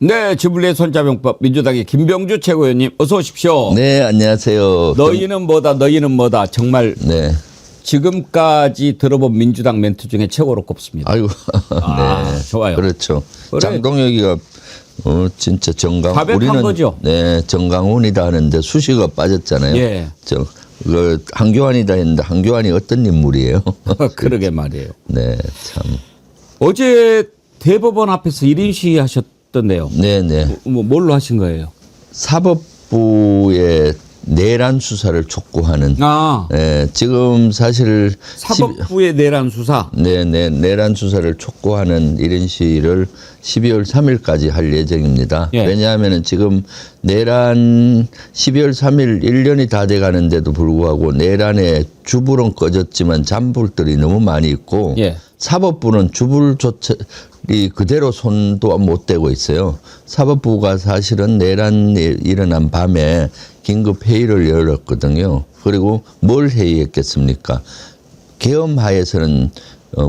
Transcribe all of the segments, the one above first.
네, 지불리의 손자병법 민주당의 김병주 최고위원님 어서 오십시오. 네, 안녕하세요. 너희는 뭐다 정말 네. 지금까지 들어본 민주당 멘트 중에 최고로 꼽습니다. 아이고. 아, 네. 좋아요. 그렇죠. 그래. 장동혁이가 진짜 정강 바백한 거죠. 네, 정강훈이다 하는데 수식어가 빠졌잖아요. 예. 한교안이다 했는데 한교안이 어떤 인물이에요? 그러게 말이에요. 네, 참. 어제 대법원 앞에서 1인 시위 하셨던데요. 네, 네. 뭘로 하신 거예요? 사법부의 내란 수사를 촉구하는. 지금 사실 사법부의 내란 수사. 네, 내란 수사를 촉구하는 1인 시위를 12월 3일까지 할 예정입니다. 예. 왜냐하면 지금 내란 12월 3일 1년이 다 돼가는데도 불구하고 내란에 주불은 꺼졌지만 잔불들이 너무 많이 있고 예. 사법부는 주불조차리 그대로 손도 못 대고 있어요. 사법부가 사실은 내란이 일어난 밤에 긴급 회의를 열었거든요. 그리고 뭘 회의했겠습니까? 계엄하에서는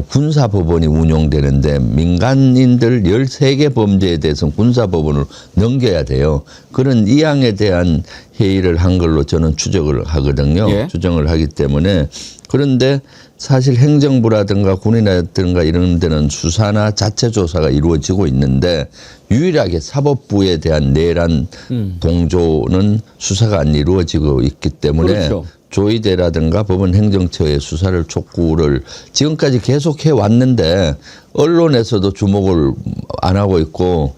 군사법원이 운용되는데 민간인들 13개 범죄에 대해서 군사법원을 넘겨야 돼요. 그런 이양에 대한 회의를 한 걸로 저는 추적을 하거든요. 예. 추정을 하기 때문에. 그런데 사실 행정부라든가 군이라든가 이런 데는 수사나 자체 조사가 이루어지고 있는데 유일하게 사법부에 대한 내란 동조는 수사가 안 이루어지고 있기 때문에 그렇죠. 조의대라든가 법원 행정처의 수사를 촉구를 지금까지 계속 해왔는데 언론에서도 주목을 안 하고 있고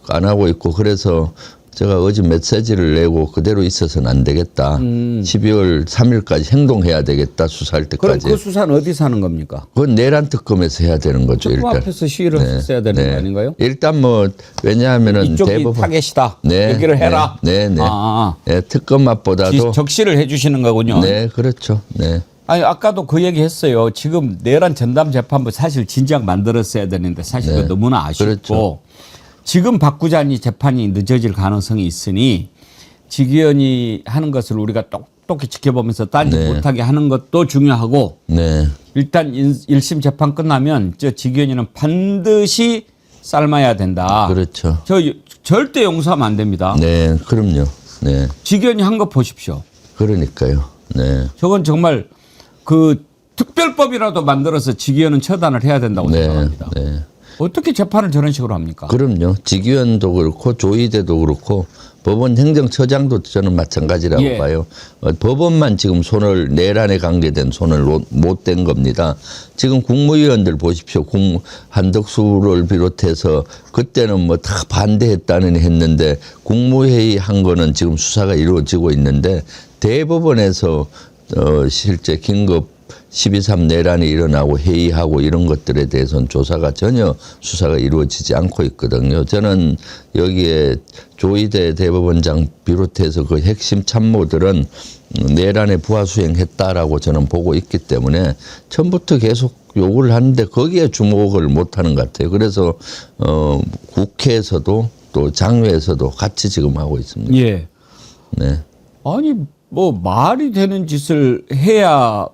안 하고 있고 그래서 제가 어제 메시지를 내고 그대로 있어서는 안 되겠다. 12월 3일까지 행동해야 되겠다. 수사할 때까지. 그럼 그 수사는 어디서 하는 겁니까? 그건 내란 특검에서 해야 되는 거죠. 특검 일단. 앞에서 시위를 했어야 되는 거 아닌가요? 일단 왜냐하면은 이쪽이 대법원 타겟이다. 여기를 해라. 네. 특검 맛보다도 적시를 해주시는 거군요. 네, 그렇죠. 네. 아니 아까도 그 얘기 했어요. 지금 내란 전담 재판부 사실 진작 만들었어야 되는데 사실 네. 너무나 아쉽고 그렇죠. 지금 바꾸자니 재판이 늦어질 가능성이 있으니 직 의원이 하는 것을 우리가 똑똑히 지켜보면서 딴짓 네. 못하게 하는 것도 중요하고 네. 일단 1심 재판 끝나면 직 의원이는 반드시 삶아야 된다. 그렇죠. 절대 용서하면 안 됩니다. 네, 그럼요. 네. 직 의원이 한 거 보십시오. 그러니까요. 네. 저건 정말 그 특별법이라도 만들어서 직 의원은 처단을 해야 된다고 생각합니다. 네. 어떻게 재판을 저런 식으로 합니까? 그럼요. 직위원도 그렇고 조의대도 그렇고 법원 행정처장도 저는 마찬가지라고 예. 봐요. 법원만 지금 내란에 관계된 손을 못 댄 겁니다. 지금 국무위원들 보십시오. 한덕수를 비롯해서 그때는 다 반대했다는 했는데 국무회의 한 거는 지금 수사가 이루어지고 있는데 대법원에서 실제 긴급 12.3 내란이 일어나고 회의하고 이런 것들에 대해서는 조사가 전혀 수사가 이루어지지 않고 있거든요. 저는 여기에 조의대 대법원장 비롯해서 그 핵심 참모들은 내란에 부하수행했다라고 저는 보고 있기 때문에 처음부터 계속 요구를 하는데 거기에 주목을 못하는 것 같아요. 그래서 국회에서도 또 장외에서도 같이 지금 하고 있습니다. 예. 네. 아니 말이 되는 짓을 해야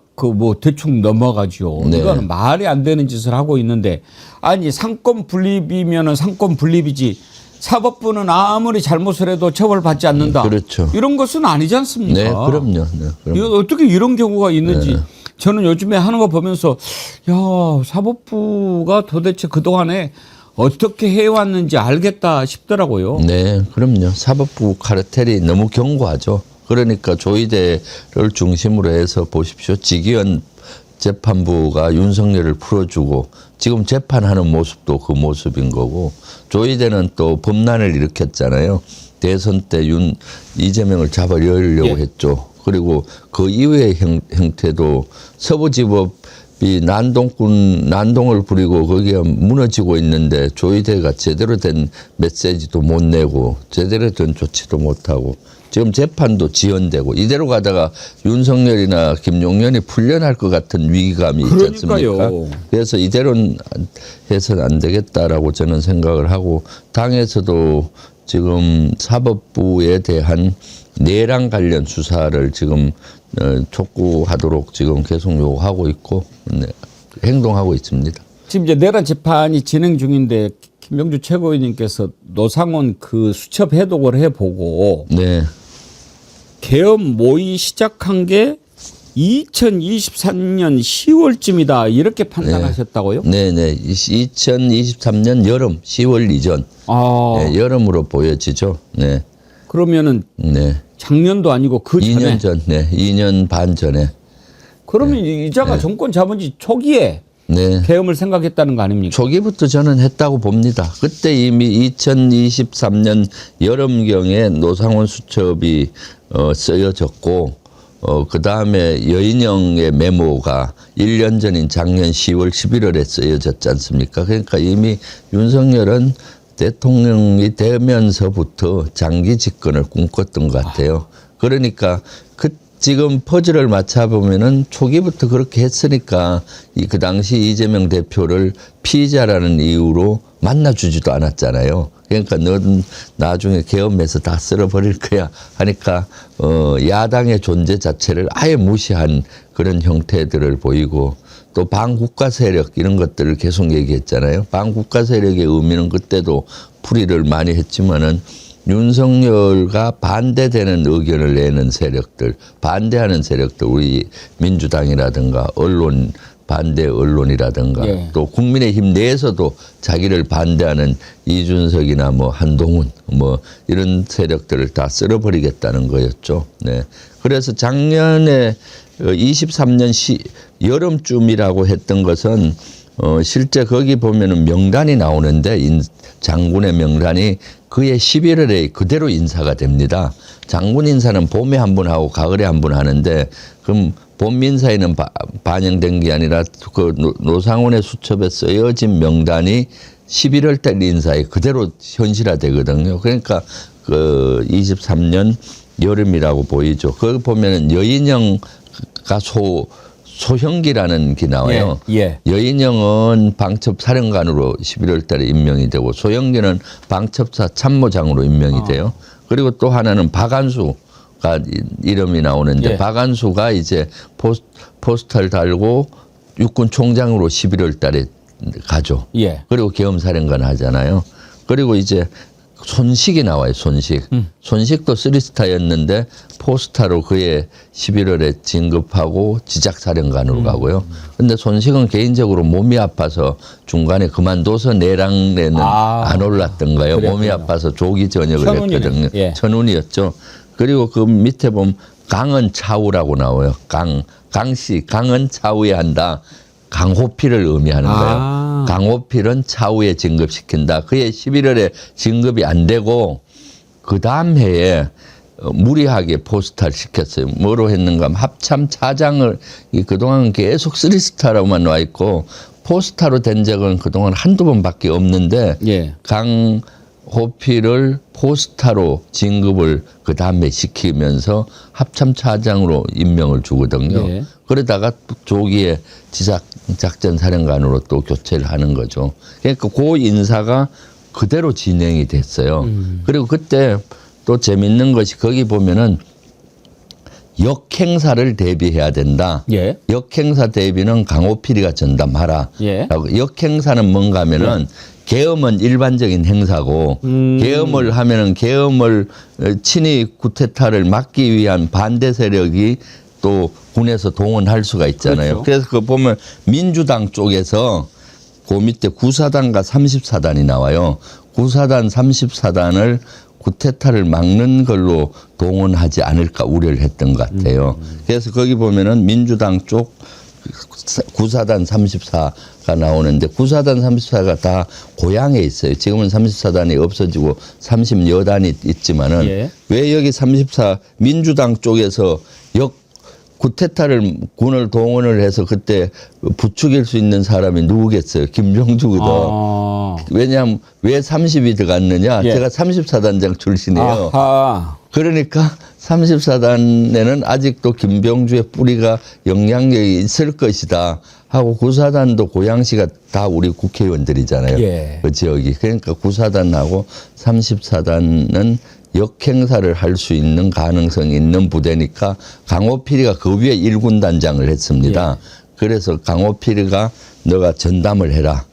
대충 넘어가죠. 네. 이거는 말이 안 되는 짓을 하고 있는데 아니 상권 분립이면은 상권 분립이지 사법부는 아무리 잘못을 해도 처벌받지 않는다. 그렇죠. 이런 것은 아니지 않습니까? 네, 그럼요. 네, 이거 어떻게 이런 경우가 있는지 저는 요즘에 하는 거 보면서 야 사법부가 도대체 그동안에 어떻게 해왔는지 알겠다 싶더라고요. 네, 그럼요. 사법부 카르텔이 너무 견고하죠. 그러니까 조의대를 중심으로 해서 보십시오. 직위원 재판부가 윤석열을 풀어주고 지금 재판하는 모습도 그 모습인 거고 조의대는 또 범란을 일으켰잖아요. 대선 때 이재명을 잡아려고 했죠. 그리고 그 이후의 형태도 서부지법이 난동을 부리고 거기가 무너지고 있는데 조의대가 제대로 된 메시지도 못 내고 제대로 된 조치도 못하고 지금 재판도 지연되고 이대로 가다가 윤석열이나 김용현이 풀려날 것 같은 위기감이 있지 않습니까? 그래서 이대로는 해서는 안 되겠다라고 저는 생각을 하고 당에서도 지금 사법부에 대한 내란 관련 수사를 지금 촉구하도록 지금 계속 요구하고 있고 행동하고 있습니다. 지금 이제 내란 재판이 진행 중인데 김병주 최고위원님께서 노상원 그 수첩 해독을 해보고 네. 계엄 모의 시작한 게 2023년 10월쯤이다 이렇게 판단하셨다고요? 네네. 2023년 여름 10월 이전. 아, 네, 여름으로 보여지죠. 네. 그러면은 네. 작년도 아니고 그 전에 2년 전, 네. 2년 반 전에. 그러면 이자가 정권 잡은 지 초기에 네. 계엄을 생각했다는 거 아닙니까? 초기부터 저는 했다고 봅니다. 그때 이미 2023년 여름경에 노상원 수첩이 쓰여졌고, 그 다음에 여인영의 메모가 1년 전인 작년 10월, 11월에 쓰여졌지 않습니까? 그러니까 이미 윤석열은 대통령이 되면서부터 장기 집권을 꿈꿨던 것 같아요. 그러니까 지금 퍼즐을 맞춰보면은 초기부터 그렇게 했으니까 그 당시 이재명 대표를 피의자라는 이유로 만나주지도 않았잖아요. 그러니까 너는 나중에 계엄해서 다 쓸어버릴 거야 하니까 야당의 존재 자체를 아예 무시한 그런 형태들을 보이고 또 반국가 세력 이런 것들을 계속 얘기했잖아요. 반국가 세력의 의미는 그때도 풀이를 많이 했지만은 윤석열과 반대되는 의견을 내는 세력들, 반대하는 세력들, 우리 민주당이라든가 언론, 반대 언론이라든가 예. 또 국민의힘 내에서도 자기를 반대하는 이준석이나 뭐 한동훈 뭐 이런 세력들을 다 쓸어버리겠다는 거였죠. 네. 그래서 작년에 23년 여름쯤이라고 했던 것은 실제 거기 보면은 명단이 나오는데 장군의 명단이 그해 11월에 그대로 인사가 됩니다. 장군 인사는 봄에 한 번 하고 가을에 한 번 하는데 그럼 봄 인사에는 반영된 게 아니라 그 노상원의 수첩에 쓰여진 명단이 11월 달 인사에 그대로 현실화되거든요. 그러니까 그 23년 여름이라고 보이죠. 거기 보면은 여인영가 소형기라는 게 나와요. 예. 여인영은 방첩 사령관으로 11월 달에 임명이 되고 소형기는 방첩사 참모장으로 임명이 돼요. 그리고 또 하나는 박안수가 이름이 나오는데 예. 박안수가 이제 포스터를 달고 육군 총장으로 11월 달에 가죠. 예. 그리고 계엄사령관 하잖아요. 그리고 이제 손식이 나와요. 손식도 3스타였는데 포스타로 그해 11월에 진급하고 지작사령관으로 가고요. 근데 손식은 개인적으로 몸이 아파서 중간에 그만둬서 내랑내는 안 올랐던 거예요. 그랬군요. 몸이 아파서 조기 전역을 천운이네. 했거든요. 예. 천운이었죠. 그리고 그 밑에 보면 강은 차우라고 나와요. 강씨, 강은 차우에 한다. 강호필을 의미하는 거예요. 강호필은 차후에 진급시킨다. 그해 11월에 진급이 안 되고 그 다음 해에 무리하게 포스타를 시켰어요. 뭐로 했는가 하면 합참 차장을 그동안 계속 3스타로만 와 있고 포스타로 된 적은 그동안 한두 번밖에 없는데 예. 강호필을 포스타로 진급을 그 다음에 시키면서 합참차장으로 임명을 주거든요. 예. 그러다가 조기에 지작작전 사령관으로 또 교체를 하는 거죠. 그러니까 그 인사가 그대로 진행이 됐어요. 그리고 그때 또 재밌는 것이 거기 보면은 역행사를 대비해야 된다. 예. 역행사 대비는 강호필이가 전담하라. 예. 라고. 역행사는 뭔가 하면은 계엄은 일반적인 행사고 계엄을 하면은 계엄을 친위 쿠데타를 막기 위한 반대 세력이 또 군에서 동원할 수가 있잖아요. 그렇죠. 그래서 그 보면 민주당 쪽에서 그 밑에 9사단과 30사단이 나와요. 9사단, 30사단을 쿠데타를 막는 걸로 동원하지 않을까 우려를 했던 것 같아요. 그래서 거기 보면은 민주당 쪽 9사단, 34가 나오는데 9사단, 34가 다 고향에 있어요. 지금은 34단이 없어지고 30여단이 있지만은 예. 왜 여기 34 민주당 쪽에서 쿠데타를 군을 동원을 해서 그때 부추길 수 있는 사람이 누구겠어요? 김병주거든. 왜냐하면 왜 30이 들어갔느냐? 예. 제가 34단장 출신이에요. 아하. 그러니까 34단에는 아직도 김병주의 뿌리가 영향력이 있을 것이다 하고 9사단도 고양시가 다 우리 국회의원들이잖아요. 예. 그 지역이. 그러니까 9사단하고 30사단은 역행사를 할 수 있는 가능성이 있는 부대니까 강호필이가 그 위에 1군 단장을 했습니다. 예. 그래서 강호필이가 너가 전담을 해라.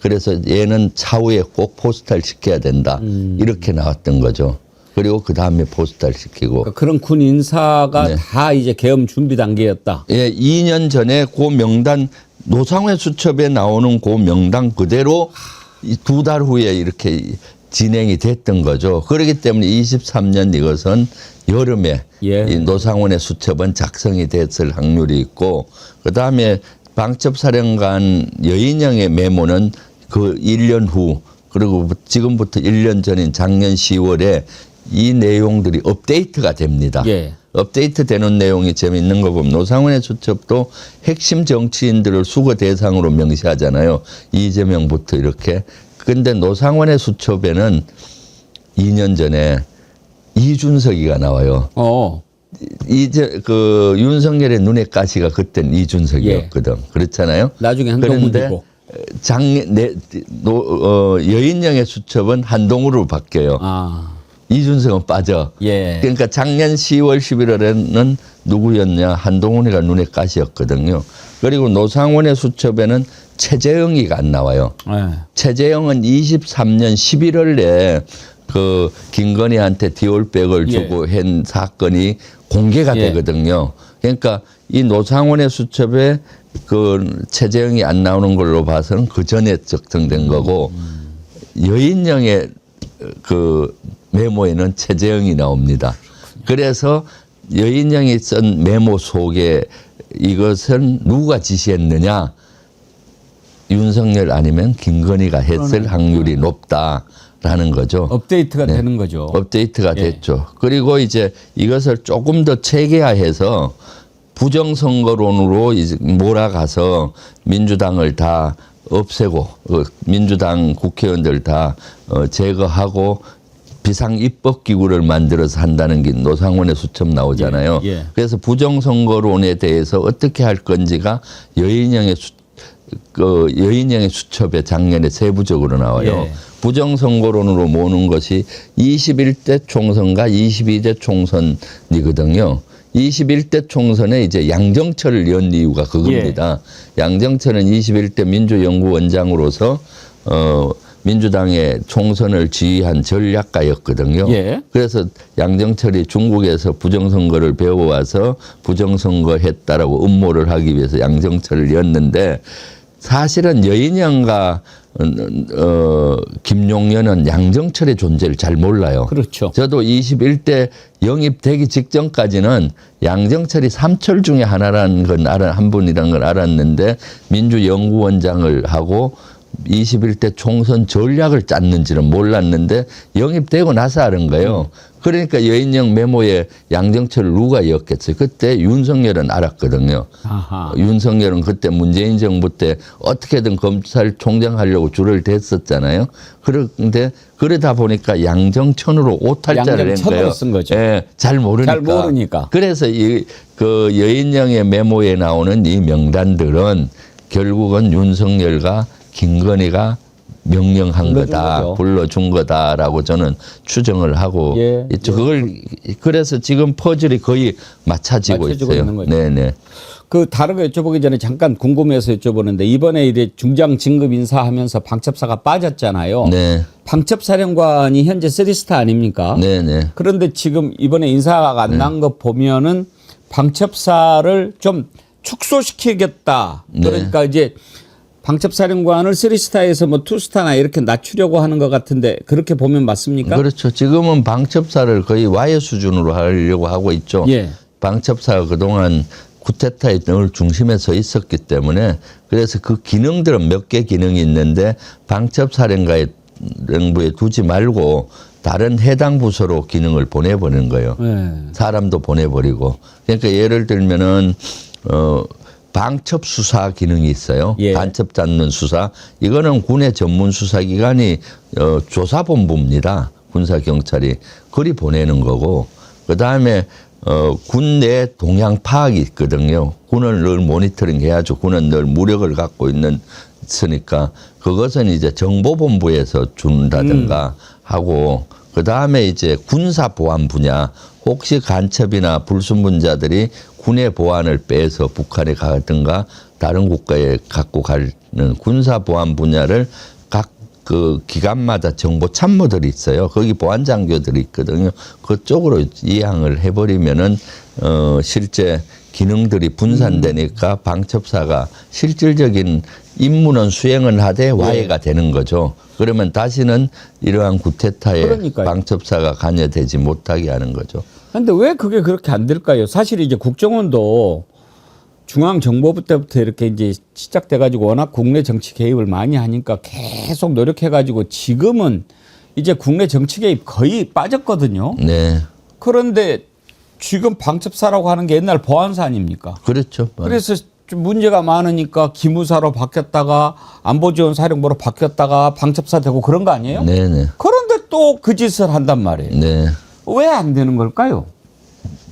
그래서 얘는 차후에 꼭 포스탈 시켜야 된다. 이렇게 나왔던 거죠. 그리고 그 다음에 포스탈 시키고. 그러니까 그런 군 인사가 네. 다 이제 계엄 준비 단계였다. 예, 2년 전에 그 명단 노상회 수첩에 나오는 그 명단 그대로 2달 후에 이렇게 진행이 됐던 거죠. 그렇기 때문에 23년 이것은 여름에 예. 이 노상원의 수첩은 작성이 됐을 확률이 있고 그다음에 방첩사령관 여인영의 메모는 그 1년 후 그리고 지금부터 1년 전인 작년 10월에 이 내용들이 업데이트가 됩니다. 예. 업데이트 되는 내용이 재미있는 거 보면 노상원의 수첩도 핵심 정치인들을 수거 대상으로 명시하잖아요. 이재명부터 이렇게. 근데 노상원의 수첩에는 2년 전에 이준석이가 나와요. 이제 그 윤석열의 눈의 가시가 그때는 이준석이었거든. 그렇잖아요. 나중에 그런데 한동훈이고. 여인영의 수첩은 한동훈으로 바뀌어요. 아. 이준석은 빠져. 예. 그러니까 작년 10월, 11월에는 누구였냐? 한동훈이가 눈에 가시였거든요. 그리고 노상원의 수첩에는 최재형이가 안 나와요. 예. 최재형은 23년 11월에 그 김건희한테 디올백을 주고 한 사건이 공개가 되거든요. 그러니까 이 노상원의 수첩에 그 최재형이 안 나오는 걸로 봐서는 그 전에 적정된 거고 여인영의 그 메모에는 최재형이 나옵니다. 그래서 여인영이 쓴 메모 속에 이것은 누가 지시했느냐? 윤석열 아니면 김건희가 했을 확률이 높다라는 거죠. 업데이트가 되는 거죠. 업데이트가 됐죠. 그리고 이제 이것을 조금 더 체계화해서 부정선거론으로 이제 몰아가서 민주당을 다 없애고 민주당 국회의원들 다 제거하고 비상입법기구를 만들어서 한다는 게 노상원의 수첩 나오잖아요. 그래서 부정선거론에 대해서 어떻게 할 건지가 여인영의 수첩에 작년에 세부적으로 나와요. 부정선거론으로 모는 것이 21대 총선과 22대 총선이거든요. 21대 총선에 이제 양정철을 연 이유가 그겁니다. 양정철은 21대 민주연구원장으로서 민주당의 총선을 지휘한 전략가였거든요. 그래서 양정철이 중국에서 부정선거를 배워와서 부정선거 했다라고 음모를 하기 위해서 양정철을 였는데 사실은 여인영과 김용현은 양정철의 존재를 잘 몰라요. 그렇죠. 저도 21대 영입되기 직전까지는 양정철이 삼철 중에 하나라는 건 한 분이라는 걸 알았는데 민주연구원장을 하고 21대 총선 전략을 짰는지는 몰랐는데 영입되고 나서 아는 거예요. 그러니까 여인영 메모에 양정철을 누가 였겠어요. 그때 윤석열은 알았거든요. 아하. 윤석열은 그때 문재인 정부 때 어떻게든 검찰총장 하려고 줄을 댔었잖아요. 그런데 그러다 보니까 양정천으로 오탈자를 낸 거예요. 쓴 거죠. 예, 잘 모르니까. 그래서 그 여인영의 메모에 나오는 이 명단들은 결국은 윤석열과 김건희가 명령한 거다, 불러준 거다라고 저는 추정을 하고 있죠. 그걸 그래서 지금 퍼즐이 거의 맞춰지고 있어요. 있는 거죠. 네네. 그 다른 거 여쭤보기 전에 잠깐 궁금해서 여쭤보는데 이번에 이제 중장 진급 인사하면서 방첩사가 빠졌잖아요. 네. 방첩사령관이 현재 3스타 아닙니까? 네네. 그런데 지금 이번에 인사가 안 난 거 보면은 방첩사를 좀 축소시키겠다. 그러니까 이제 방첩사령관을 3스타에서 뭐 2스타나 이렇게 낮추려고 하는 것 같은데 그렇게 보면 맞습니까? 그렇죠. 지금은 방첩사를 거의 와해 수준으로 하려고 하고 있죠. 방첩사가 그동안 쿠데타의 늘 중심에 서 있었기 때문에 그래서 그 기능들은 몇 개 기능이 있는데 방첩사령부에 두지 말고 다른 해당 부서로 기능을 보내버리는 거예요. 사람도 보내버리고. 그러니까 예를 들면은 방첩 수사 기능이 있어요. 간첩 잡는 수사. 이거는 군의 전문 수사기관이 조사본부입니다. 군사경찰이. 그리 보내는 거고. 그다음에 군 내 동향 파악이 있거든요. 군을 늘 모니터링 해야죠. 군은 늘 무력을 갖고 있으니까 그것은 이제 정보본부에서 준다든가 하고 그다음에 이제 군사보안 분야 혹시 간첩이나 불순분자들이 군의 보안을 빼서 북한에 가든가 다른 국가에 갖고 가는 군사보안 분야를 그 기관마다 정보 참모들이 있어요. 거기 보안 장교들이 있거든요. 그쪽으로 이양을 해버리면은 실제 기능들이 분산되니까 방첩사가 실질적인 임무는 수행은 하되 와해가 되는 거죠. 그러면 다시는 이러한 구테타에 그러니까요. 방첩사가 관여되지 못하게 하는 거죠. 근데 왜 그게 그렇게 안 될까요? 사실 이제 국정원도 중앙정보부 때부터 이렇게 이제 시작돼가지고 워낙 국내 정치 개입을 많이 하니까 계속 노력해가지고 지금은 이제 국내 정치 개입 거의 빠졌거든요. 네. 그런데 지금 방첩사라고 하는 게 옛날 보안사 아닙니까? 그렇죠. 그래서 좀 문제가 많으니까 기무사로 바뀌었다가 안보지원사령부로 바뀌었다가 방첩사 되고 그런 거 아니에요? 네네. 그런데 또 그 짓을 한단 말이에요. 네. 왜 안 되는 걸까요?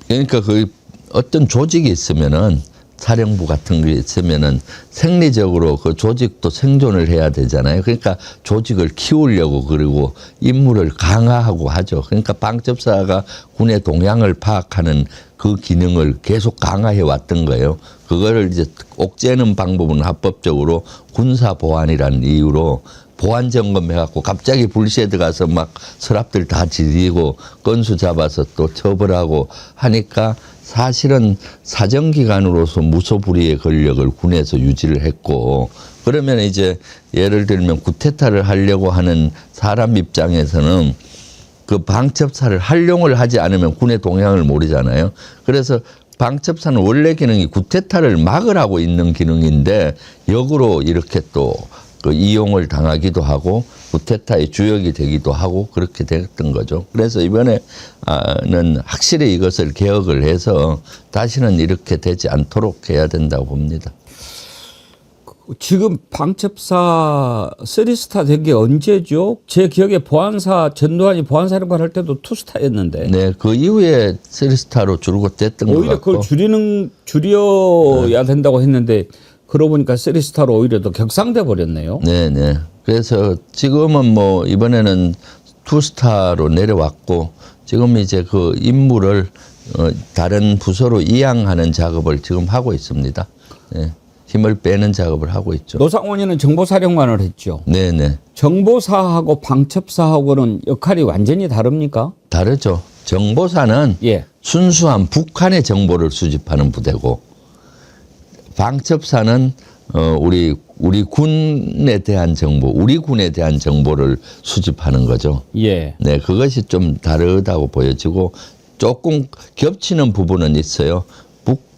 그러니까 그 어떤 조직이 있으면은 사령부 같은 게 있으면은 생리적으로 그 조직도 생존을 해야 되잖아요. 그러니까 조직을 키우려고 그리고 임무를 강화하고 하죠. 그러니까 방첩사가 군의 동향을 파악하는 그 기능을 계속 강화해 왔던 거예요. 그거를 이제 옥죄는 방법은 합법적으로 군사 보안이라는 이유로 보안 점검해갖고 갑자기 불시에드 가서 막 서랍들 다 지리고 건수 잡아서 또 처벌하고 하니까 사실은 사정기관으로서 무소불위의 권력을 군에서 유지를 했고 그러면 이제 예를 들면 구테타를 하려고 하는 사람 입장에서는 그 방첩사를 활용을 하지 않으면 군의 동향을 모르잖아요. 그래서 방첩사는 원래 기능이 구테타를 막으라고 있는 기능인데 역으로 이렇게 또 그 이용을 당하기도 하고 구테타의 주역이 되기도 하고 그렇게 됐던 거죠. 그래서 이번에는 확실히 이것을 개혁을 해서 다시는 이렇게 되지 않도록 해야 된다고 봅니다. 지금 방첩사 3스타 된 게 언제죠? 제 기억에 보안사 전두환이 보안사령관 할 때도 2스타였는데. 네, 그 이후에 3스타로 줄곧 됐던 것 오히려 같고. 그걸 줄여야 된다고 했는데 그러고 보니까 3스타로 오히려 더 격상돼 버렸네요. 네, 네. 그래서 지금은 뭐 이번에는 2스타로 내려왔고 지금 이제 그 임무를 다른 부서로 이양하는 작업을 지금 하고 있습니다. 네. 힘을 빼는 작업을 하고 있죠. 노상원이는 정보사령관을 했죠. 네, 네. 정보사하고 방첩사하고는 역할이 완전히 다릅니까? 다르죠. 정보사는 예. 순수한 북한의 정보를 수집하는 부대고 방첩사는 우리 군에 대한 정보, 우리 군에 대한 정보를 수집하는 거죠. 예. 네, 그것이 좀 다르다고 보여지고 조금 겹치는 부분은 있어요.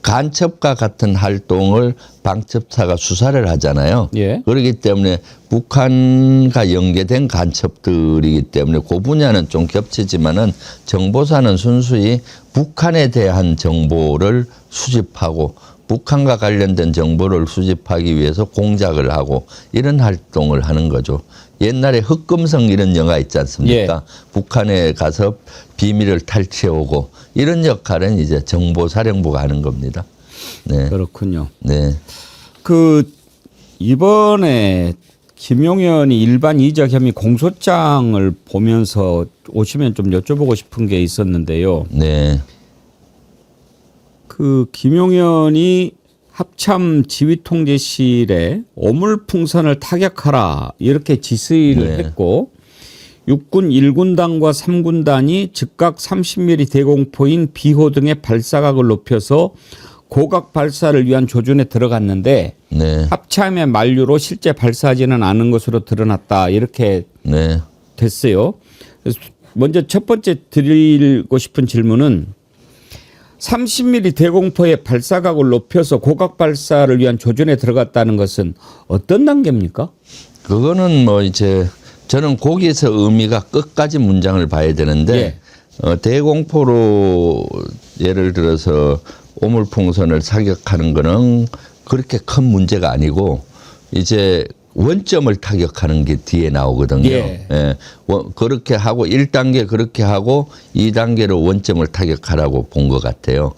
간첩과 같은 활동을 방첩사가 수사를 하잖아요. 예. 그렇기 때문에 북한과 연계된 간첩들이기 때문에 그 분야는 좀 겹치지만은 정보사는 순수히 북한에 대한 정보를 수집하고 북한과 관련된 정보를 수집하기 위해서 공작을 하고 이런 활동을 하는 거죠. 옛날에 흑금성 이런 영화 있지 않습니까? 예. 북한에 가서 비밀을 탈취해오고 이런 역할은 이제 정보사령부가 하는 겁니다. 네. 그렇군요. 네. 그 이번에 김용현이 일반 이적 혐의 공소장을 보면서 오시면 좀 여쭤보고 싶은 게 있었는데요. 네. 그 김용현이 합참 지휘통제실에 오물풍선을 타격하라 이렇게 지시를 네. 했고 육군 1군단과 3군단이 즉각 30mm 대공포인 비호 등의 발사각을 높여서 고각 발사를 위한 조준에 들어갔는데 네. 합참의 만류로 실제 발사하지는 않은 것으로 드러났다 이렇게 네. 됐어요. 그래서 먼저 첫 번째 드리고 싶은 질문은 30mm 대공포의 발사각을 높여서 고각 발사를 위한 조준에 들어갔다는 것은 어떤 단계입니까? 그거는 뭐 이제 저는 거기에서 의미가 끝까지 문장을 봐야 되는데 대공포로 예를 들어서 오물풍선을 사격하는 거는 그렇게 큰 문제가 아니고 이제 원점을 타격하는 게 뒤에 나오거든요. 예. 예. 그렇게 하고 1단계 그렇게 하고 2단계로 원점을 타격하라고 본 것 같아요.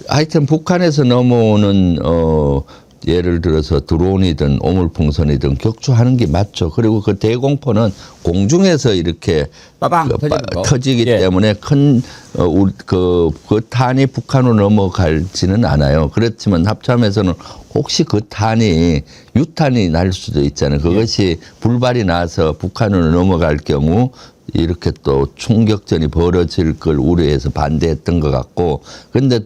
하여튼 북한에서 넘어오는 예를 들어서 드론이든 오물풍선이든 격추하는 게 맞죠. 그리고 그 대공포는 공중에서 이렇게 빠방 그 터지는 거. 터지기 예. 때문에 그 탄이 북한으로 넘어갈지는 않아요. 그렇지만 합참에서는 혹시 그 탄이 유탄이 날 수도 있잖아요. 그것이 불발이 나서 북한으로 넘어갈 경우 이렇게 또 충격전이 벌어질 걸 우려해서 반대했던 것 같고, 근데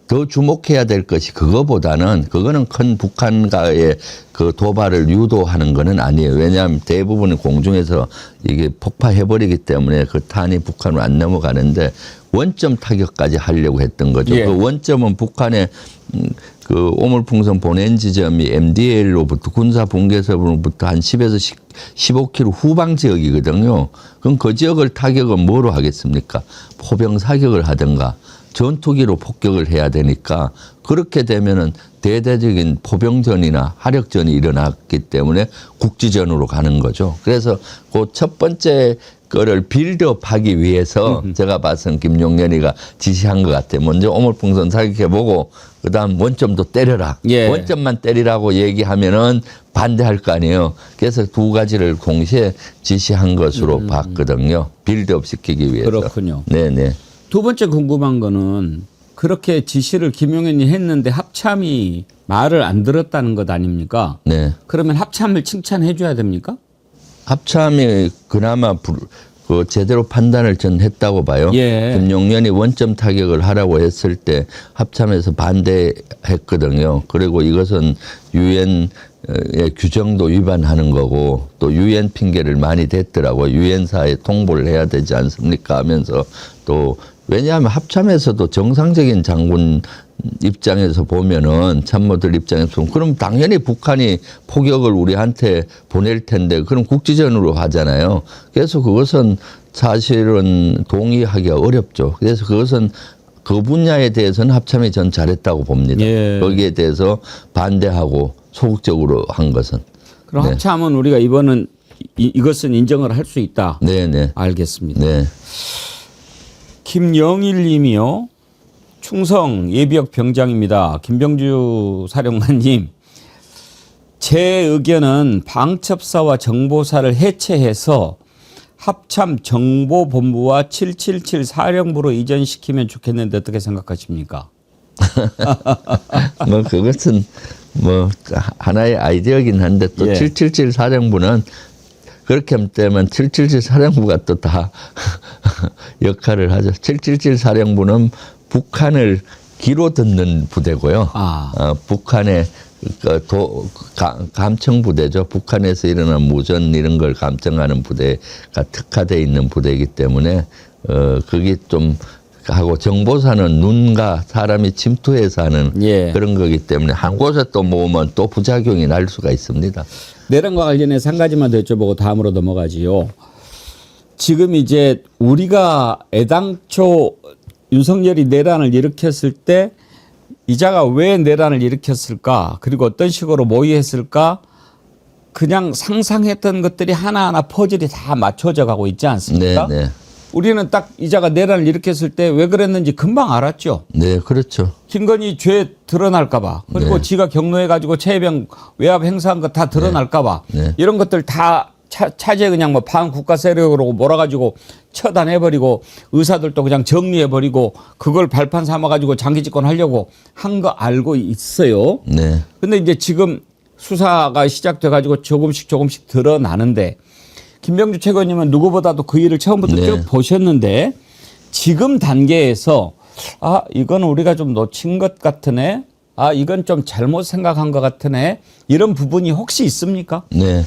더 주목해야 될 것이 그거보다는 그거는 큰 북한과의 그 도발을 유도하는 거는 아니에요. 왜냐하면 대부분 공중에서 이게 폭파해버리기 때문에 그 탄이 북한으로 안 넘어가는데 원점 타격까지 하려고 했던 거죠. 예. 그 원점은 북한의 그 오물풍선 보낸 지점이 MDL로부터 군사 분계선으로부터 한 10에서 15km 후방 지역이거든요. 그럼 그 지역을 타격은 뭐로 하겠습니까? 포병 사격을 하든가 전투기로 폭격을 해야 되니까, 그렇게 되면은 대대적인 포병전이나 화력전이 일어났기 때문에 국지전으로 가는 거죠. 그래서 그 첫 번째 거를 빌드업하기 위해서 제가 봐서는 김용현이가 지시한 것 같아요. 먼저 오물풍선 사격해보고 그다음 원점도 때려라. 예. 원점만 때리라고 얘기하면은 반대할 거 아니에요. 그래서 두 가지를 동시에 지시한 것으로 봤거든요. 빌드업 시키기 위해서. 그렇군요. 네네. 두 번째 궁금한 거는 그렇게 지시를 김용현이 했는데 합참이 말을 안 들었다는 것 아닙니까? 네. 그러면 합참을 칭찬해 줘야 됩니까? 합참이 그나마 그 제대로 판단을 전 했다고 봐요. 예. 김용현이 원점 타격을 하라고 했을 때 합참에서 반대했거든요. 그리고 이것은 유엔의 규정도 위반하는 거고 또 유엔 핑계를 많이 댔더라고요. 유엔사에 통보를 해야 되지 않습니까 하면서, 또 왜냐하면 합참에서도 정상적인 장군 입장에서 보면은, 참모들 입장에서 보면, 그럼 당연히 북한이 포격을 우리한테 보낼 텐데 그럼 국지전으로 하잖아요. 그래서 그것은 사실은 동의하기가 어렵죠. 그래서 그것은 그 분야에 대해서는 합참이 전 잘했다고 봅니다. 예. 거기에 대해서 반대하고 소극적으로 한 것은. 그럼 네. 합참은 우리가 이번은 이것은 인정을 할 수 있다. 네네. 알겠습니다. 네. 김영일 님이요. 충성 예비역 병장입니다. 김병주 사령관님. 제 의견은 방첩사와 정보사를 해체해서 합참 정보본부와 777 사령부로 이전시키면 좋겠는데 어떻게 생각하십니까? 뭐 그것은 뭐 하나의 아이디어긴 한데 또 예. 777 사령부는 그렇게 되면 777 사령부가 또 다 역할을 하죠. 777 사령부는 북한을 귀로 듣는 부대고요. 북한의 감청 부대죠. 북한에서 일어난 무전 이런 걸 감청하는 부대가 특화되어 있는 부대이기 때문에 그게 좀 하고, 정보사는 눈과 사람이 침투해서 하는 예. 그런 거기 때문에 한 곳에 또 모으면 또 부작용이 날 수가 있습니다. 내란과 관련해서 한 가지만 더 여쭤보고 다음으로 넘어가지요. 지금 이제 우리가 애당초 윤석열이 내란을 일으켰을 때 이자가 왜 내란을 일으켰을까, 그리고 어떤 식으로 모의했을까, 그냥 상상했던 것들이 하나하나 퍼즐이 다 맞춰져 가고 있지 않습니까? 네, 네. 우리는 딱 이자가 내란을 일으켰을 때 왜 그랬는지 금방 알았죠. 네, 그렇죠. 김건희 죄 드러날까 봐, 그리고 네. 지가 경로해가지고 최혜병 외압 행사한 거 다 드러날까 봐, 네. 이런 것들 다 차제 그냥 뭐 반국가 세력으로 몰아가지고 처단해버리고 의사들도 그냥 정리해버리고 그걸 발판 삼아가지고 장기 집권하려고 한 거 알고 있어요. 네. 근데 이제 지금 수사가 시작돼가지고 조금씩 드러나는데, 김병주 최고님은 누구보다도 그 일을 처음부터 네. 쭉 보셨는데 지금 단계에서 이건 우리가 좀 놓친 것 같으네, 이건 좀 잘못 생각한 것 같으네, 이런 부분이 혹시 있습니까? 네.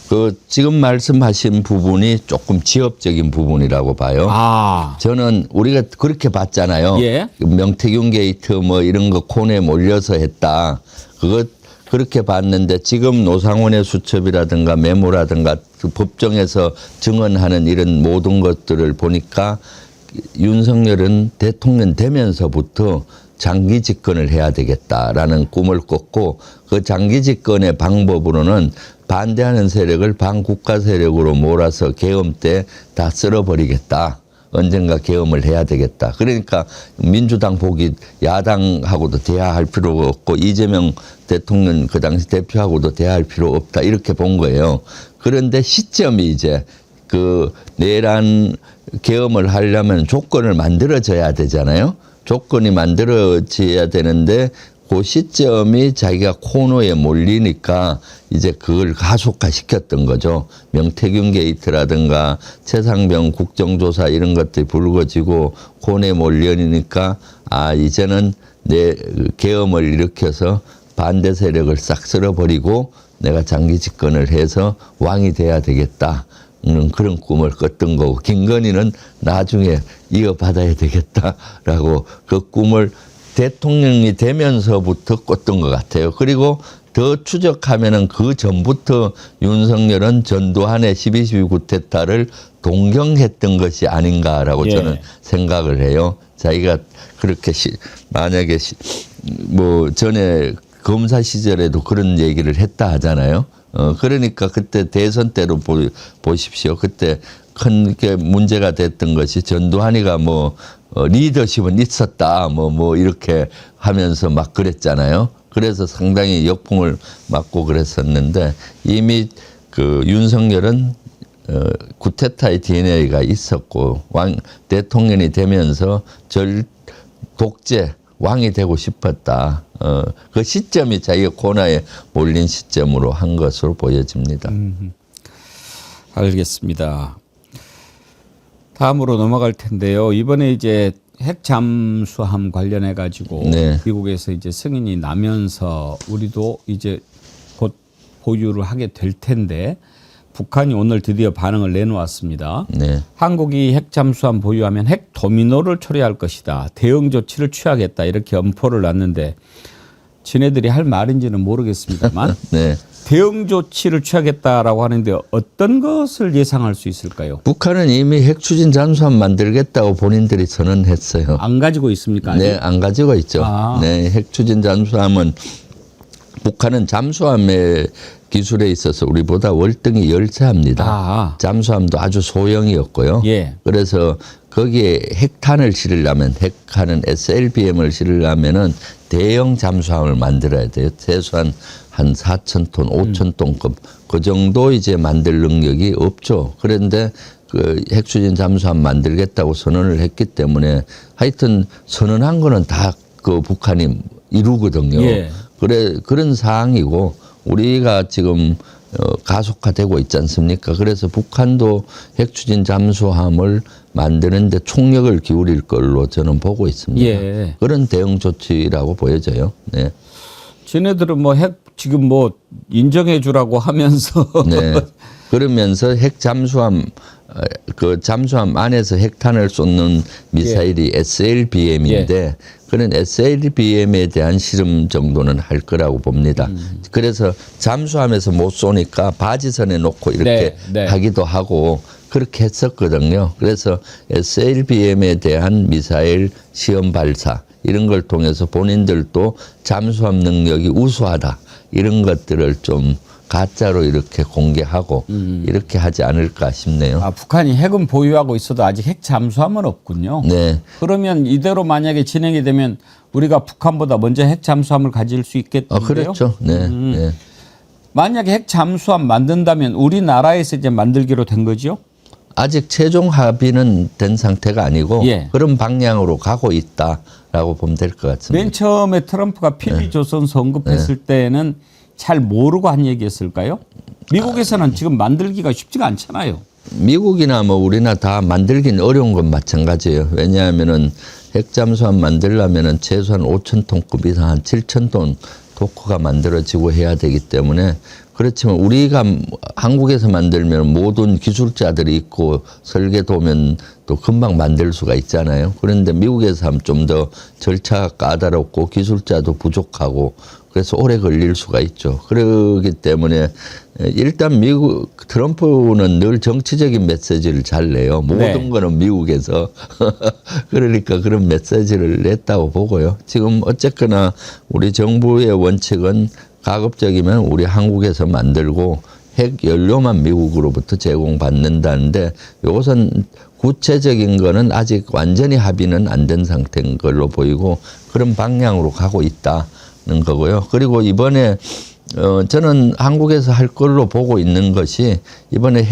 그 지금 말씀하신 부분이 조금 지엽적인 부분이라고 봐요. 저는 우리가 그렇게 봤잖아요. 예. 명태균 게이트 뭐 이런 거 콘에 몰려서 했다. 그렇게 봤는데 지금 노상원의 수첩이라든가 메모라든가 그 법정에서 증언하는 이런 모든 것들을 보니까 윤석열은 대통령 되면서부터 장기 집권을 해야 되겠다라는 꿈을 꿨고, 그 장기 집권의 방법으로는 반대하는 세력을 반국가 세력으로 몰아서 계엄 때 다 쓸어버리겠다. 언젠가 계엄을 해야 되겠다. 그러니까 민주당 복이 야당하고도 대화할 필요가 없고 이재명 대통령 그 당시 대표하고도 대화할 필요 없다. 이렇게 본 거예요. 그런데 시점이 이제 그 내란 계엄을 하려면 조건을 만들어져야 되잖아요. 조건이 만들어져야 되는데 그 시점이 자기가 코너에 몰리니까 이제 그걸 가속화시켰던 거죠. 명태균 게이트라든가 최상병 국정조사 이런 것들이 불거지고 코너에 몰리니까 이제는 내 계엄을 일으켜서 반대 세력을 싹 쓸어버리고 내가 장기 집권을 해서 왕이 돼야 되겠다. 그런 꿈을 꿨던 거고 김건희는 나중에 이어받아야 되겠다라고 그 꿈을 대통령이 되면서부터 꿨던 것 같아요. 그리고 더 추적하면은 그 전부터 윤석열은 전두환의 12.12 쿠데타를 동경했던 것이 아닌가라고 저는 생각을 해요. 자기가 그렇게 만약에 뭐 전에 검사 시절에도 그런 얘기를 했다 하잖아요. 그러니까 그때 대선 때로 보십시오. 그때 큰 게 문제가 됐던 것이 전두환이가 뭐 리더십은 있었다 뭐 이렇게 하면서 막 그랬잖아요. 그래서 상당히 역풍을 맞고 그랬었는데 이미 그 윤석열은 쿠데타의 DNA가 있었고 대통령이 되면서 독재 왕이 되고 싶었다. 그 시점이 자기가 코너에 몰린 시점으로 한 것으로 보여집니다. 알겠습니다. 다음으로 넘어갈 텐데요. 이번에 이제 핵 잠수함 관련해 가지고 네. 미국에서 이제 승인이 나면서 우리도 이제 곧 보유를 하게 될 텐데 북한이 오늘 드디어 반응을 내놓았습니다. 네. 한국이 핵 잠수함 보유하면 핵 도미노를 초래할 것이다. 대응 조치를 취하겠다. 이렇게 엄포를 놨는데 지네들이 할 말인지는 모르겠습니다만 네. 대응 조치를 취하겠다라고 하는데 어떤 것을 예상할 수 있을까요? 북한은 이미 핵 추진 잠수함 만들겠다고 본인들이 선언했어요. 안 가지고 있습니까? 아직? 네, 안 가지고 있죠. 네, 핵 추진 잠수함은 북한은 잠수함의 기술에 있어서 우리보다 월등히 열세합니다. 잠수함도 아주 소형이었고요. 그래서 거기에 핵탄을 실으려면 핵하는 SLBM을 실으려면은 대형 잠수함을 만들어야 돼요. 최소한 한 4,000톤, 5,000톤급 그 정도 이제 만들 능력이 없죠. 그런데 그 핵추진 잠수함 만들겠다고 선언을 했기 때문에 하여튼 선언한 거는 다 그 북한이 이루거든요. 그런 사항이고 우리가 지금 가속화되고 있지 않습니까? 그래서 북한도 핵추진 잠수함을 만드는데 총력을 기울일 걸로 저는 보고 있습니다. 그런 대응 조치라고 보여져요. 네. 쟤네들은 뭐 핵 지금 뭐 인정해 주라고 하면서 네. 그러면서 핵 잠수함 그 잠수함 안에서 핵탄을 쏘는 미사일이 SLBM인데 그런 SLBM에 대한 실험 정도는 할 거라고 봅니다. 그래서 잠수함에서 못 쏘니까 바지선에 놓고 이렇게 하기도 하고 그렇게 했었거든요. 그래서 SLBM에 대한 미사일 시험 발사 이런 걸 통해서 본인들도 잠수함 능력이 우수하다 이런 것들을 좀 가짜로 이렇게 공개하고 이렇게 하지 않을까 싶네요. 북한이 핵은 보유하고 있어도 아직 핵 잠수함은 없군요. 네. 그러면 이대로 만약에 진행이 되면 우리가 북한보다 먼저 핵 잠수함을 가질 수 있겠는데요? 그렇죠. 네. 네. 만약에 핵 잠수함 만든다면 우리나라에서 이제 만들기로 된 거죠? 아직 최종 합의는 된 상태가 아니고 그런 방향으로 가고 있다라고 보면 될 것 같습니다. 맨 처음에 트럼프가 PB조선소 언급했을 때는 잘 모르고 한 얘기였을까요? 미국에서는 지금 만들기가 쉽지가 않잖아요. 미국이나 뭐 우리나 다 만들긴 어려운 건 마찬가지예요. 왜냐하면은 핵잠수함 만들려면은 최소한 5,000톤급 이상 한 7,000톤 도크가 만들어지고 해야 되기 때문에 그렇지만 우리가 한국에서 만들면 모든 기술자들이 있고 설계도면 또 금방 만들 수가 있잖아요. 그런데 미국에서 하면 좀 더 절차가 까다롭고 기술자도 부족하고 그래서 오래 걸릴 수가 있죠. 그렇기 때문에 일단 미국 트럼프는 늘 정치적인 메시지를 잘 내요. 모든 거는 미국에서 그러니까 그런 메시지를 냈다고 보고요. 지금 어쨌거나 우리 정부의 원칙은 가급적이면 우리 한국에서 만들고 핵 연료만 미국으로부터 제공받는다는데 이것은 구체적인 거는 아직 완전히 합의는 안 된 상태인 걸로 보이고 그런 방향으로 가고 있다는 거고요. 그리고 이번에 저는 한국에서 할 걸로 보고 있는 것이 이번에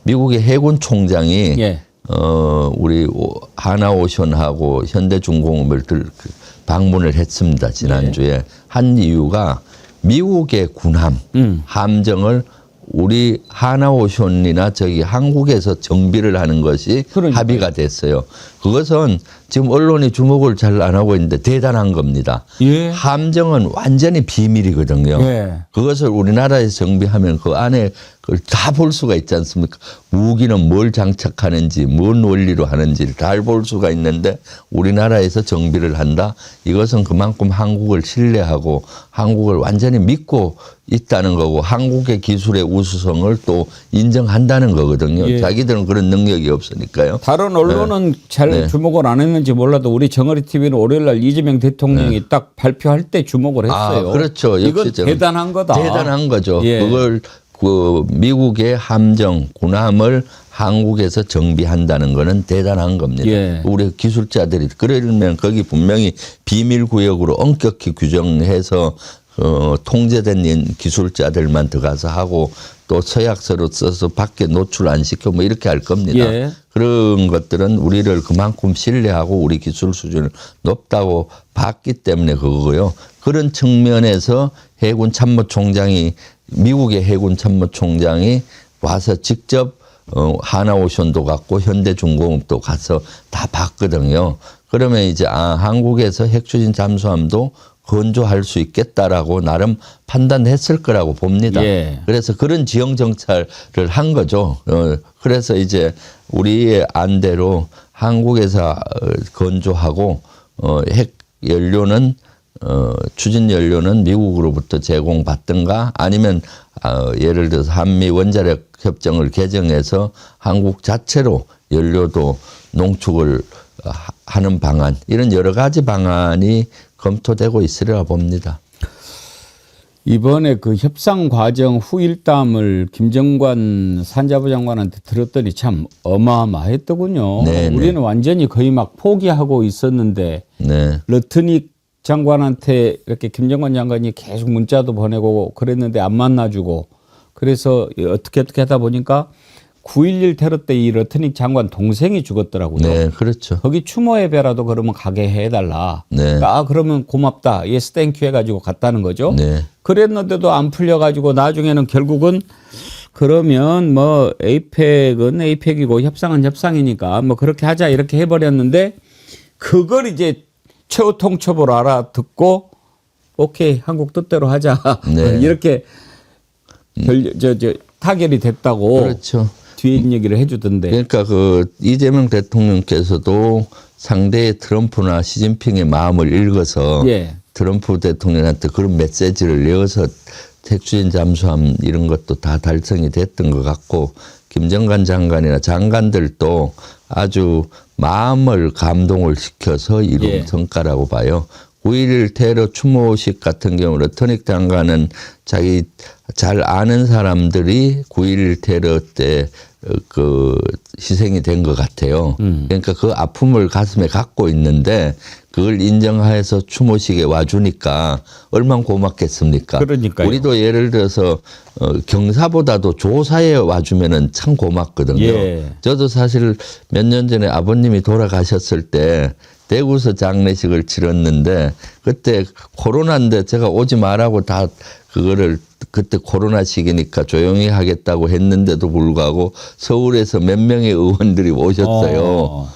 미국의 해군 총장이 예. 우리 하나오션하고 현대중공업을 방문을 했습니다. 지난주에. 한 이유가 미국의 군함, 함정을 우리 하나오션이나 저기 한국에서 정비를 하는 것이 그러니까요. 합의가 됐어요. 그것은 지금 언론이 주목을 잘 안 하고 있는데 대단한 겁니다. 예. 함정은 완전히 비밀이거든요. 예. 그것을 우리나라에서 정비하면 그 안에 그걸 다 볼 수가 있지 않습니까? 무기는 뭘 장착하는지, 뭔 원리로 하는지를 다 볼 수가 있는데 우리나라에서 정비를 한다? 이것은 그만큼 한국을 신뢰하고 한국을 완전히 믿고 있다는 거고 한국의 기술의 우수성을 또 인정한다는 거거든요. 예. 자기들은 그런 능력이 없으니까요. 다른 언론은 잘 네. 주목을 안 했는지 몰라도 우리 정어리 TV는 월요일날 이재명 대통령이 딱 발표할 때 주목을 했어요. 그렇죠. 이건 역시 대단한 거다. 대단한 거죠. 예. 그걸 그 미국의 함정, 군함을 한국에서 정비한다는 거는 대단한 겁니다. 예. 우리 기술자들이 그러면 거기 분명히 비밀 구역으로 엄격히 규정해서 통제된 기술자들만 들어가서 하고 또 서약서로 써서 밖에 노출 안 시켜 뭐 이렇게 할 겁니다. 예. 그런 것들은 우리를 그만큼 신뢰하고 우리 기술 수준을 높다고 봤기 때문에 그거고요. 그런 측면에서 해군 참모총장이 미국의 해군 참모총장이 와서 직접 하나오션도 갔고 현대중공업도 가서 다 봤거든요. 그러면 이제 한국에서 핵추진 잠수함도 건조할 수 있겠다라고 나름 판단했을 거라고 봅니다. 예. 그래서 그런 지형 정찰을 한 거죠. 그래서 이제 우리의 안대로 한국에서 건조하고 핵 연료는 추진 연료는 미국으로부터 제공받든가 아니면 예를 들어서 한미 원자력 협정을 개정해서 한국 자체로 연료도 농축을 하는 방안 이런 여러 가지 방안이 검토되고 있으리라 봅니다. 이번에 그 협상 과정 후일담을 김정관 산자부 장관한테 들었더니 참 어마어마했더군요. 네, 우리는 완전히 거의 막 포기하고 있었는데 네. 러트닉 장관한테 이렇게 김정관 장관이 계속 문자도 보내고 그랬는데 안 만나주고 그래서 어떻게 하다 보니까 9.11 테러 때 이 러트닉 장관 동생이 죽었더라고요. 네, 그렇죠. 거기 추모 예배라도 그러면 가게 해달라. 네. 그러면 고맙다. 예스 땡큐 해가지고 갔다는 거죠. 네. 그랬는데도 안 풀려가지고 나중에는 결국은 그러면 뭐 에이펙은 에이펙이고 협상은 협상이니까 뭐 그렇게 하자 이렇게 해버렸는데 그걸 이제 최후 통첩으로 알아듣고 오케이 한국 뜻대로 하자 네. 이렇게 타결이 됐다고 그렇죠. 뒤에 얘기를 해주던데. 그러니까 그 이재명 대통령께서도 상대의 트럼프나 시진핑의 마음을 읽어서 예. 트럼프 대통령한테 그런 메시지를 내어서 핵추진 잠수함 이런 것도 다 달성이 됐던 것 같고 김정관 장관이나 장관들도 아주 마음을 감동을 시켜서 이룬 예. 성과라고 봐요. 9.11 테러 추모식 같은 경우 러트닉 장관은 자기 잘 아는 사람들이 9.11 테러 때 그 희생이 된 것 같아요. 그러니까 그 아픔을 가슴에 갖고 있는데 그걸 인정해서 추모식에 와주니까 얼마나 고맙겠습니까? 그러니까요. 우리도 예를 들어서 경사보다도 조사에 와주면은 참 고맙거든요. 예. 저도 사실 몇 년 전에 아버님이 돌아가셨을 때 대구에서 장례식을 치렀는데 그때 코로나인데 제가 오지 말라고 다 그거를 그때 코로나 시기니까 조용히 하겠다고 했는데도 불구하고 서울에서 몇 명의 의원들이 오셨어요.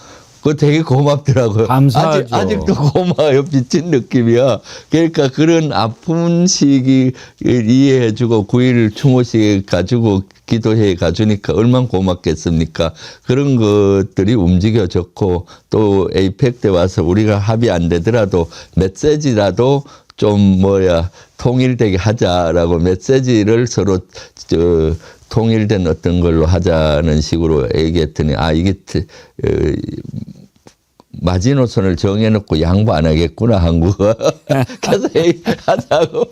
그거 되게 고맙더라고요. 감사하죠. 아직도 고마워요. 비친 느낌이야. 그러니까 그런 아픈 시기 이해해주고 9.11 추모식에 가지고 기도해 가주니까 얼마나 고맙겠습니까. 그런 것들이 움직여졌고 또 에이펙 때 와서 우리가 합의 안 되더라도 메시지라도 좀 통일되게 하자라고 메시지를 서로 통일된 어떤 걸로 하자는 식으로 얘기했더니 이게 마지노선을 정해놓고 양보 안 하겠구나 한국은. 그래서 하자고.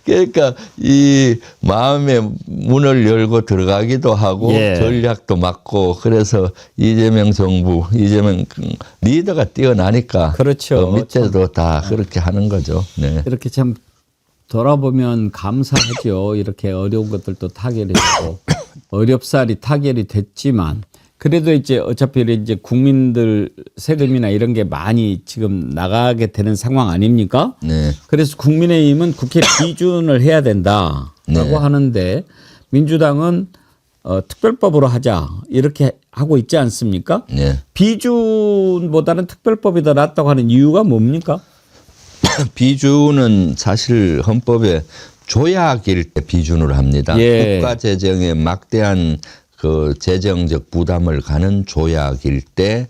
그러니까 이 마음의 문을 열고 들어가기도 하고 예. 전략도 맞고 그래서 이재명 정부, 이재명 리더가 뛰어나니까 그렇죠. 밑에도 다 그렇게 하는 거죠. 네. 이렇게 참 돌아보면 감사하죠. 이렇게 어려운 것들도 타결이 되고 어렵사리 타결이 됐지만 그래도 이제 어차피 이제 국민들 세금이나 이런 게 많이 지금 나가게 되는 상황 아닙니까? 네. 그래서 국민의힘은 국회 비준을 해야 된다라고 네. 하는데 민주당은 특별법으로 하자 이렇게 하고 있지 않습니까? 네. 비준보다는 특별법이 더 낫다고 하는 이유가 뭡니까? 비준은 사실 헌법에 조약일 때 비준으로 합니다. 예. 국가 재정에 막대한 그 재정적 부담을 가는 조약일 때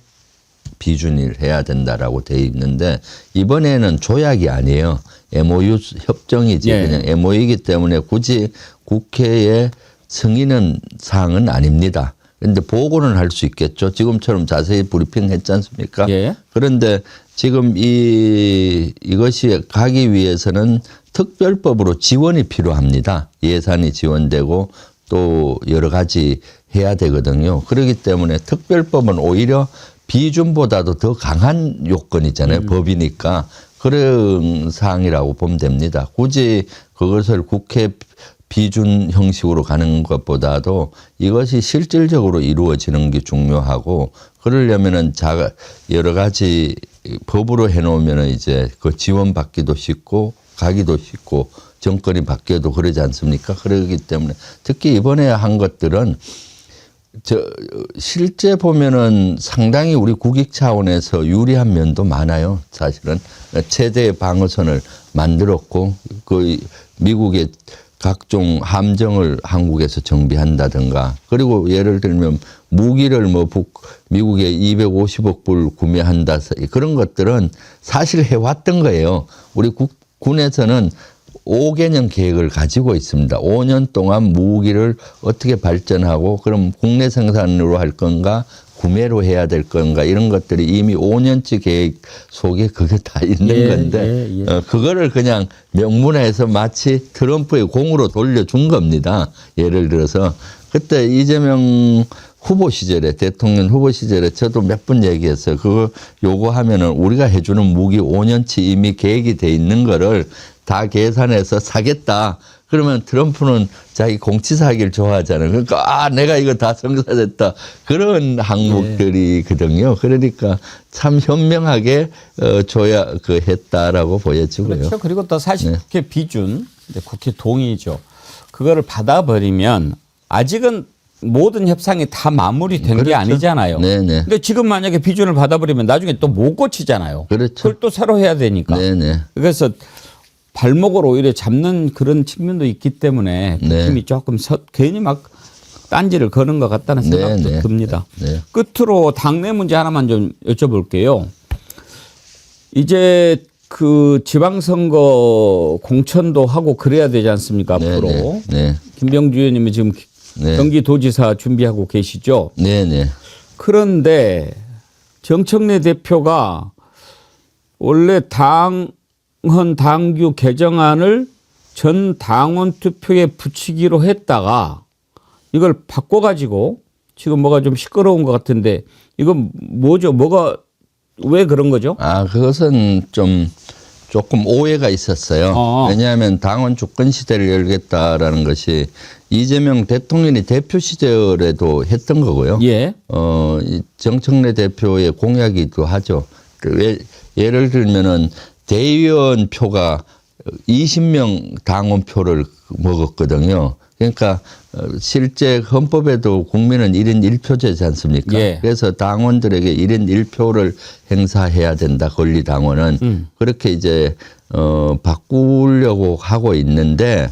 비준을 해야 된다라고 돼 있는데 이번에는 조약이 아니에요. MOU 협정이지 예. 그냥 MOU이기 때문에 굳이 국회에 승인은 사항은 아닙니다. 그런데 보고는 할 수 있겠죠. 지금처럼 자세히 브리핑했지 않습니까? 예. 그런데 지금 이것이 가기 위해서는 특별법으로 지원이 필요합니다. 예산이 지원되고 또 여러 가지 해야 되거든요. 그렇기 때문에 특별법은 오히려 비준보다도 더 강한 요건이잖아요. 법이니까. 그런 사항이라고 보면 됩니다. 굳이 그것을 국회 비준 형식으로 가는 것보다도 이것이 실질적으로 이루어지는 게 중요하고 그러려면은 여러 가지 법으로 해놓으면은 이제 그 지원받기도 쉽고 가기도 쉽고 정권이 바뀌어도 그러지 않습니까? 그러기 때문에 특히 이번에 한 것들은 실제 보면은 상당히 우리 국익 차원에서 유리한 면도 많아요. 사실은 최대의 방어선을 만들었고 그 미국의 각종 함정을 한국에서 정비한다든가 그리고 예를 들면 무기를 미국에 250억 불 구매한다 그런 것들은 사실 해왔던 거예요. 우리 군에서는 5개년 계획을 가지고 있습니다. 5년 동안 무기를 어떻게 발전하고 그럼 국내 생산으로 할 건가 구매로 해야 될 건가 이런 것들이 이미 5년치 계획 속에 그게 다 있는 건데 그거를 그냥 명문화해서 마치 트럼프의 공으로 돌려준 겁니다. 예를 들어서 그때 이재명 후보 시절에 대통령 후보 시절에 저도 몇 번 얘기했어요. 그거 요구하면은 우리가 해주는 무기 5년치 이미 계획이 돼 있는 거를 다 계산해서 사겠다. 그러면 트럼프는 자기 공치사기를 좋아하잖아요. 그러니까 내가 이거 다 성사됐다. 그런 항목들이거든요. 그러니까 참 현명하게 했다라고 보여지고요. 그렇죠. 그리고 또 사실 국회 비준, 국회 동의죠. 그거를 받아버리면 아직은 모든 협상이 다 마무리된 게 아니잖아요. 네네. 근데 지금 만약에 비준을 받아버리면 나중에 또 못 고치잖아요. 그렇죠. 그걸 또 새로 해야 되니까. 네네. 그래서 발목을 오히려 잡는 그런 측면도 있기 때문에 국힘이 조금 괜히 막 딴지를 거는 것 같다는 생각도 듭니다. 네. 끝으로 당내 문제 하나만 좀 여쭤볼게요. 이제 그 지방선거 공천도 하고 그래야 되지 않습니까? 앞으로. 네. 김병주 의원님이 지금 경기도지사 준비하고 계시죠? 네네. 그런데 정청래 대표가 원래 당규 개정안을 전 당원 투표에 붙이기로 했다가 이걸 바꿔가지고 지금 뭐가 좀 시끄러운 것 같은데 이건 뭐죠? 왜 그런 거죠? 그것은 조금 오해가 있었어요. 왜냐하면 당원 주권 시대를 열겠다라는 것이 이재명 대통령이 대표 시절에도 했던 거고요. 예. 정청래 대표의 공약이기도 하죠. 예를 들면은 대의원 표가 20명 당원 표를 먹었거든요. 그러니까 실제 헌법에도 국민은 1인 1표제지 않습니까? 예. 그래서 당원들에게 1인 1표를 행사해야 된다. 권리당원은. 그렇게 이제 바꾸려고 하고 있는데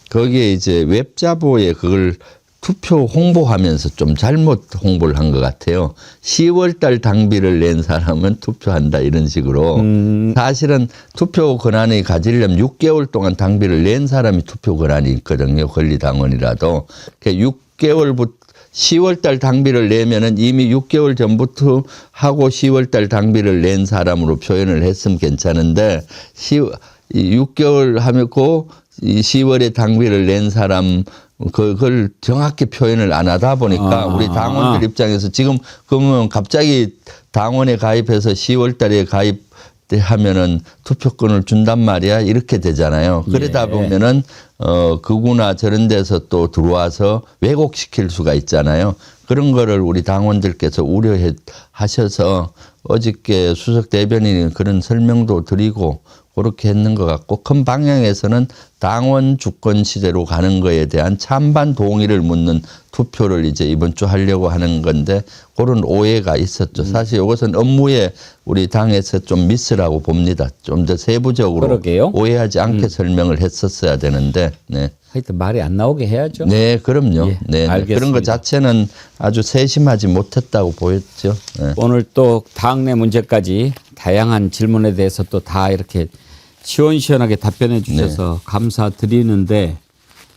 거기에 이제 웹자보에 그걸 투표 홍보하면서 좀 잘못 홍보를 한 것 같아요. 10월 달 당비를 낸 사람은 투표한다 이런 식으로. 사실은 투표 권한이 가지려면 6개월 동안 당비를 낸 사람이 투표 권한이 있거든요. 권리당원이라도. 6개월부터 10월 달 당비를 내면은 이미 6개월 전부터 하고 10월 달 당비를 낸 사람으로 표현을 했으면 괜찮은데 6개월 하면고 이 10월에 당비를 낸 사람 그걸 정확히 표현을 안 하다 보니까 우리 당원들 입장에서 지금 그러면 갑자기 당원에 가입해서 10월 달에 가입하면은 투표권을 준단 말이야 이렇게 되잖아요. 그러다 보면은 그구나 저런 데서 또 들어와서 왜곡시킬 수가 있잖아요. 그런 거를 우리 당원들께서 우려해 하셔서 어저께 수석 대변인이 그런 설명도 드리고 그렇게 했는 것 같고 큰 방향에서는 당원 주권 시대로 가는 거에 대한 찬반 동의를 묻는 투표를 이제 이번 주 하려고 하는 건데 그런 오해가 있었죠. 사실 이것은 업무에 우리 당에서 좀 미스라고 봅니다. 좀 더 세부적으로 그러게요. 오해하지 않게 설명을 했었어야 되는데. 네. 하여튼 말이 안 나오게 해야죠. 네, 그럼요. 예, 네, 알겠습니다. 그런 것 자체는 아주 세심하지 못했다고 보였죠. 네. 오늘 또 당내 문제까지 다양한 질문에 대해서 또 다 이렇게 시원시원하게 답변해 주셔서 감사드리는데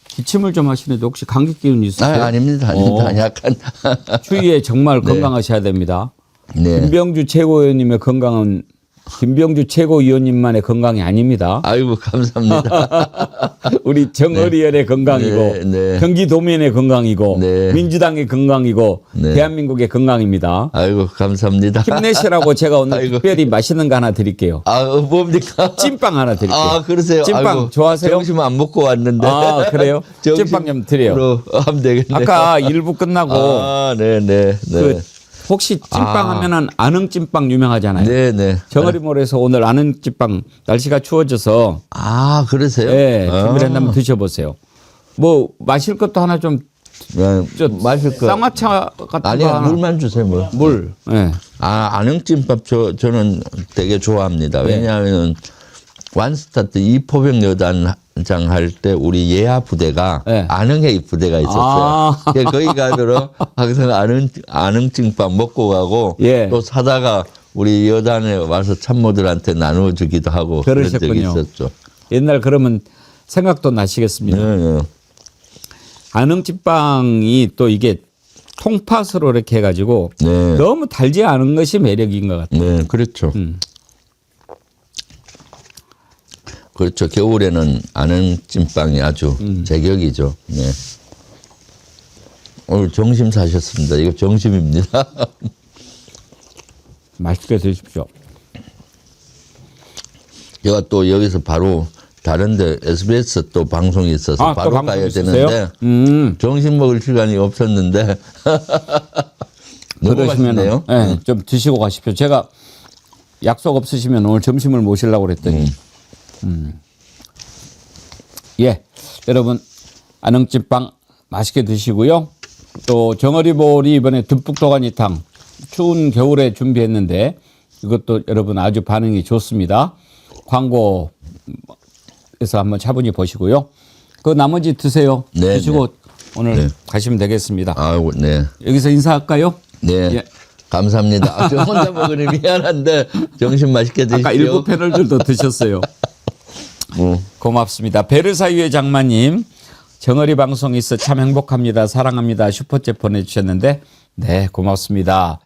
기침을 좀 하시는데 혹시 감기 기운 있으세요? 아닙니다. 약간. 추위에 정말 건강하셔야 됩니다. 네. 김병주 최고위원님의 건강은 김병주 최고위원님만의 건강이 아닙니다. 아이고, 감사합니다. 우리 정의리연의 건강이고 네, 네. 경기도민의 건강이고 네. 민주당의 건강이고 네. 대한민국의 건강입니다. 아이고, 감사합니다. 힘내시라고 제가 오늘 아이고. 특별히 맛있는 거 하나 드릴게요. 뭡니까? 찐빵 하나 드릴게요. 아, 그러세요? 찐빵 아이고, 좋아하세요? 점심 안 먹고 왔는데. 아, 그래요? 점심 찐빵 좀 드려요. 으로 하면 되겠네요. 아까 일부 끝나고 네네. 그 혹시 찐빵 하면은 안흥찐빵 유명하잖아요. 네네. 정어리몰에서 오늘 안흥찐빵 날씨가 추워져서 그러세요? 예, 준비를 한번 드셔보세요. 뭐 마실 것도 하나 좀 마실 거. 쌍화차 같은 거 아니요, 하나. 물만 주세요, 뭐. 물. 예. 안흥찜밥 저는 되게 좋아합니다. 왜냐하면 완스타트 이포병 여단장 할 때 우리 예하 부대가 네. 안흥에 부대가 있었어요. 그래서 거기 가면 항상 안흥찜밥 먹고 가고 예. 또 사다가 우리 여단에 와서 참모들한테 나눠주기도 하고 그런 적이 그러셨군요. 있었죠. 옛날 그러면 생각도 나시겠습니다. 네. 안흥찐빵이 또 이게 통팥으로 이렇게 해가지고 네. 너무 달지 않은 것이 매력인 것 같아요. 네, 그렇죠. 그렇죠. 겨울에는 안흥찜빵이 아주 제격이죠. 네. 오늘 점심 사셨습니다. 이거 점심입니다. 맛있게 드십시오. 제가 또 여기서 바로 다른데 SBS 또 방송이 있어서 또 바로 방송 가야 있으세요? 되는데 점심 먹을 시간이 없었는데 너무 그러시면은 맛있네요. 네, 좀 드시고 가십시오. 제가 약속 없으시면 오늘 점심을 모시려고 그랬더니 예, 여러분 안흥찐빵 맛있게 드시고요. 또 정어리볼이 이번에 듬뿍 도가니탕 추운 겨울에 준비했는데 이것도 여러분 아주 반응이 좋습니다. 광고에서 한번 차분히 보시고요. 그 나머지 드세요. 네, 드시고 네. 오늘 네. 가시면 되겠습니다. 아이고, 네. 여기서 인사할까요? 네. 예. 감사합니다. 저 혼자 먹으니 미안한데 점심 맛있게 드십시오. 아까 일부 패널들도 드셨어요. 고맙습니다. 베르사유의 장마님, 정어리 방송 있어 참 행복합니다. 사랑합니다. 슈퍼챗 보내주셨는데, 네, 고맙습니다.